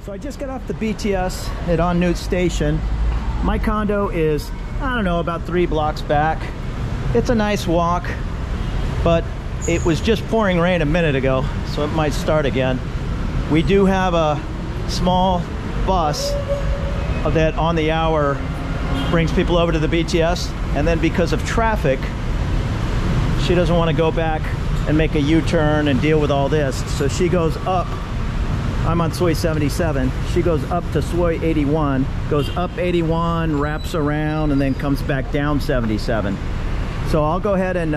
So I just got off the BTS at En Nut Station. My condo is, I don't know, about 3 blocks back. It's a nice walk, but it was just pouring rain a minute ago, so it might start again. We do have a small bus that on the hour brings people over to the BTS, and then because of traffic, she doesn't want to go back and make a U-turn and deal with all this, so she goes up. I'm on Soi 77. She goes up to Soi 81, goes up 81, wraps around, and then comes back down 77. So I'll go ahead and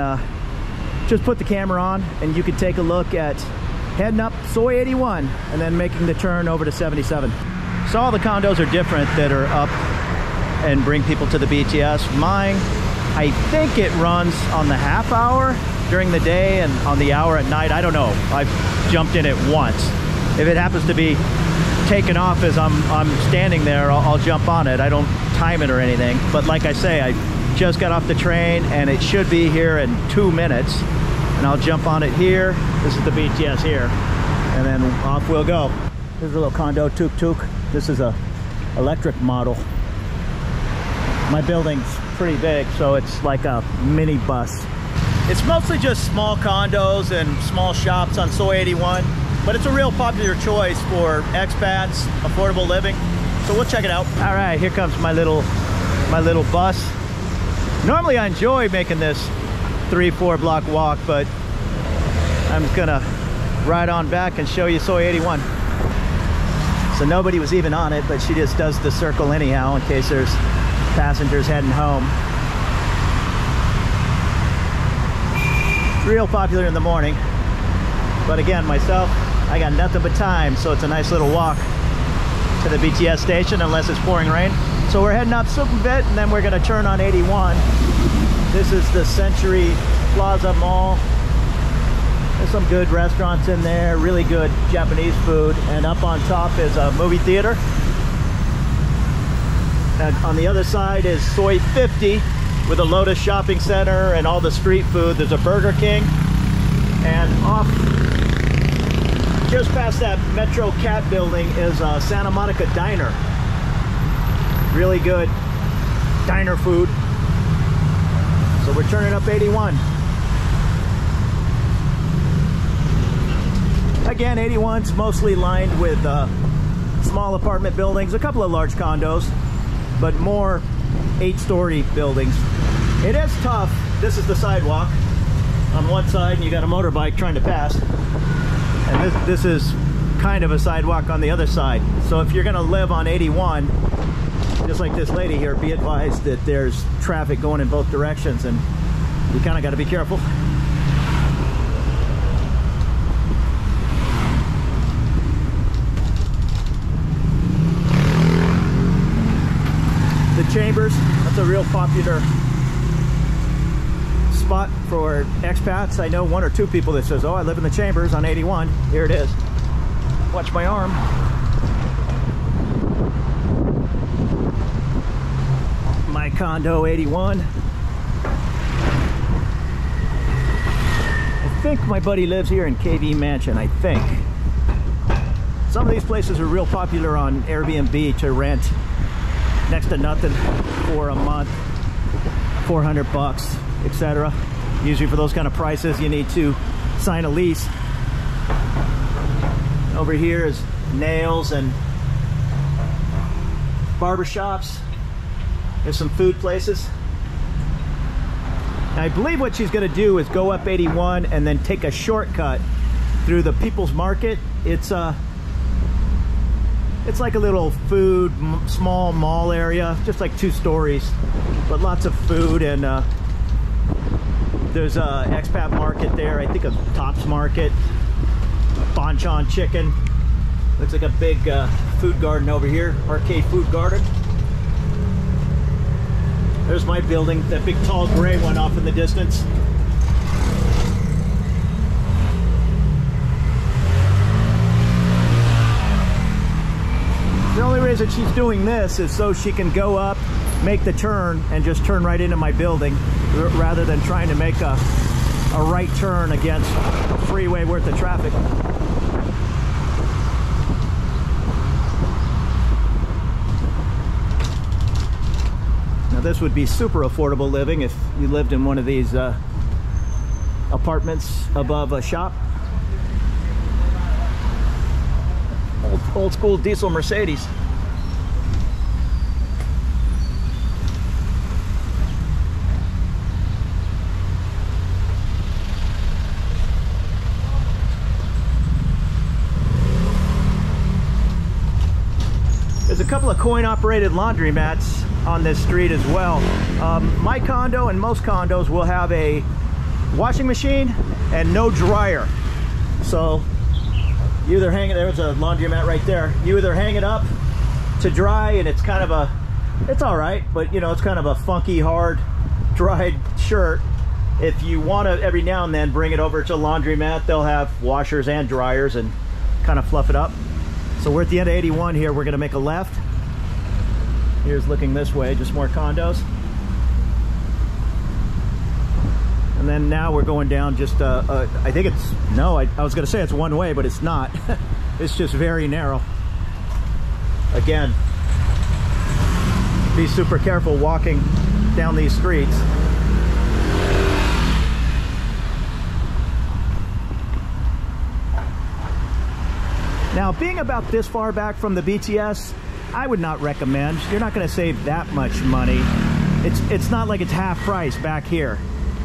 just put the camera on, and you can take a look at heading up Soi 81 and then making the turn over to 77. So all the condos are different that are up and bring people to the BTS. Mine, I think it runs on the half hour during the day and on the hour at night. I don't know. I've jumped in it once. If it happens to be taken off as I'm standing there, I'll jump on it. I don't time it or anything. But like I say, I just got off the train and it should be here in 2 minutes. And I'll jump on it here. This is the BTS here. And then off we'll go. Here's a little condo, Tuk Tuk. This is a electric model. My building's pretty big, so it's like a mini bus. It's mostly just small condos and small shops on Soi 81. But it's a real popular choice for expats, affordable living. So we'll check it out. All right, here comes my little bus. Normally I enjoy making this 3-4 block walk, but I'm just gonna ride on back and show you Soi 81. So nobody was even on it, but she just does the circle anyhow in case there's passengers heading home. Real popular in the morning. But again, myself, I got nothing but time, so it's a nice little walk to the BTS station unless it's pouring rain. So we're heading up Sukhumvit and then we're gonna turn on 81. This is the Century Plaza Mall. There's some good restaurants in there, really good Japanese food, and up on top is a movie theater. And on the other side is Soi 50 with a Lotus shopping center and all the street food. There's a Burger King, and off just past that Metro Cat building is Santa Monica Diner. Really good diner food. So we're turning up 81. Again, 81's mostly lined with small apartment buildings, a couple of large condos, but more 8-story buildings. It is tough. This is the sidewalk on one side, and you got a motorbike trying to pass. And this is kind of a sidewalk on the other side. So if you're gonna live on 81, just like this lady here, be advised that there's traffic going in both directions and you kind of got to be careful. The Chambers, that's a real popular spot for expats. I know 1 or 2 people that says, oh, I live in the Chambers on 81. Here it is. Watch my arm. My condo 81. I think my buddy lives here in KV Mansion, I think. Some of these places are real popular on Airbnb to rent next to nothing for a month, 400 bucks, etc. Usually for those kind of prices you need to sign a lease. Over here is nails and barbershops. There's some food places. I believe what she's gonna do is go up 81 and then take a shortcut through the People's Market. It's like a little food, small mall area, just like 2 stories, but lots of food, and there's a expat market there. I think a Tops Market, Bonchon Chicken. Looks like a big food garden over here, arcade food garden. There's my building, that big tall gray one off in the distance. The only reason she's doing this is so she can go up, make the turn, and just turn right into my building, rather than trying to make a right turn against a freeway worth of traffic. this would be super affordable living if you lived in one of these apartments above a shop. Old school diesel Mercedes. There's a couple of coin-operated laundromats on this street as well. My condo and most condos will have a washing machine and no dryer. So you either hang it, there's a laundromat right there. You either hang it up to dry, and it's kind of a, it's all right, but you know, it's kind of a funky, hard, dried shirt. If you want to every now and then bring it over to a laundromat, they'll have washers and dryers and kind of fluff it up. So we're at the end of 81 here. We're going to make a left. Here's looking this way, just more condos. And then now we're going down just, I think it's, no, I was going to say it's one way, but it's not. It's just very narrow. Again, be super careful walking down these streets. Now, being about this far back from the BTS, I would not recommend. You're not going to save that much money. It's not like it's half price back here.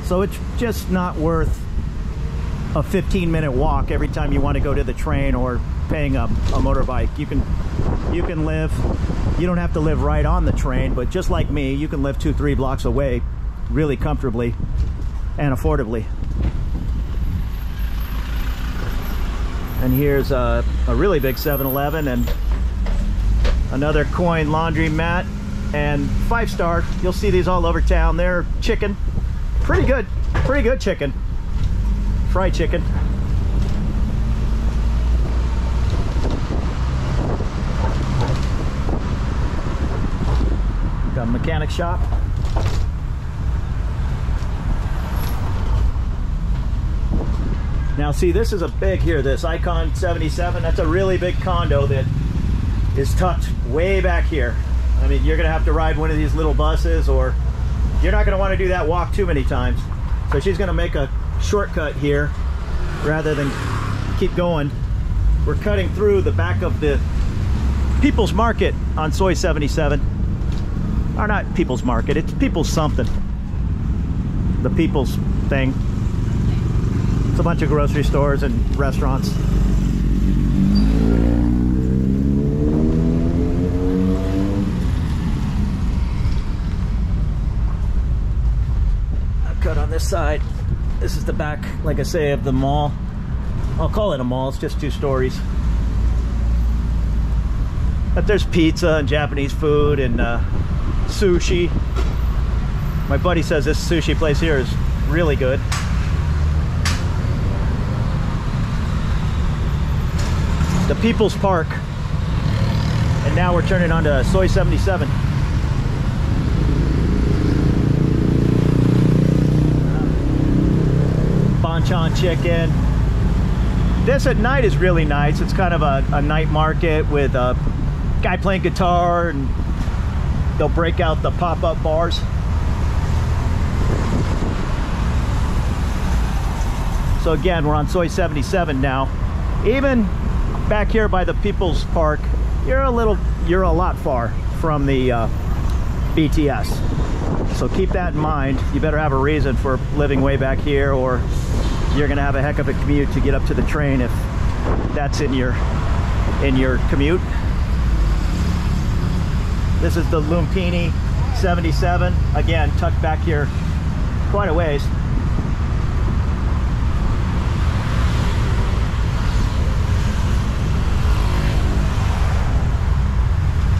So it's just not worth a 15-minute walk every time you want to go to the train or paying a motorbike. You can live, you don't have to live right on the train, but just like me, you can live 2-3 blocks away really comfortably and affordably. And here's a really big 7-Eleven and another coin laundromat and 5-star. You'll see these all over town. They're chicken. Pretty good chicken. Fried chicken. Got a mechanic shop. Now see, this is a big here, this Icon 77. That's a really big condo that is tucked way back here. I mean, you're gonna have to ride one of these little buses, or you're not gonna wanna do that walk too many times. So she's gonna make a shortcut here rather than keep going. We're cutting through the back of the People's Market on Soy 77. Or not People's Market, it's People's something. The People's thing. It's a bunch of grocery stores and restaurants. I've cut on this side. This is the back, like I say, of the mall. I'll call it a mall, it's just 2 stories. But there's pizza and Japanese food and sushi. My buddy says this sushi place here is really good. The People's Park, and now we're turning onto Soy 77. Banchan chicken. This at night is really nice. It's kind of a night market with a guy playing guitar, and they'll break out the pop-up bars. So again, we're on Soy 77 now. Even back here by the People's Park, you're a lot far from the BTS. So keep that in mind. You better have a reason for living way back here, or you're gonna have a heck of a commute to get up to the train if that's in your commute. This is the Lumpini 77, again tucked back here quite a ways.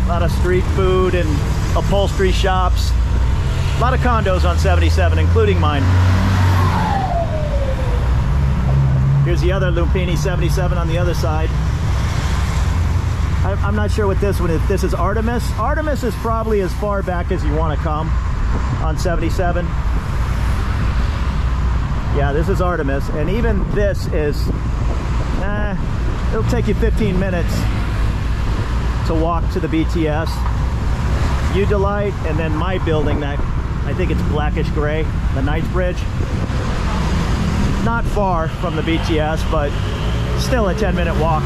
A lot of street food and upholstery shops. A lot of condos on 77, including mine. Here's the other Lumpini 77 on the other side. I'm not sure what this one is. This is Artemis. Artemis is probably as far back as you want to come on 77. Yeah, this is Artemis. And even this is, it'll take you 15 minutes to walk to the BTS. Udalite, and then my building that I think it's blackish gray, the Knightsbridge. Not far from the BTS, but still a 10-minute walk.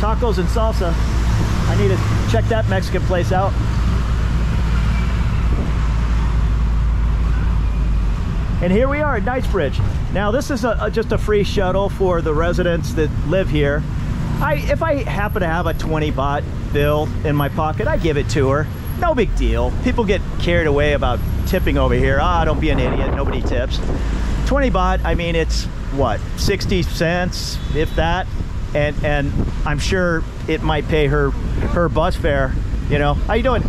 Tacos and salsa. I need to check that Mexican place out. And here we are at Knightsbridge. Now this is just a free shuttle for the residents that live here. If I happen to have a 20 baht bill in my pocket, I give it to her. No big deal. People get carried away about tipping over here. Ah, don't be an idiot, nobody tips. 20 baht, I mean, it's what, 60 cents, if that? And I'm sure it might pay her bus fare, you know. How you doing?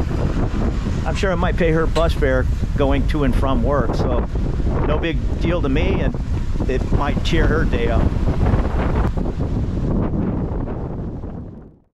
I'm sure it might pay her bus fare going to and from work, so no big deal to me, and it might cheer her day up.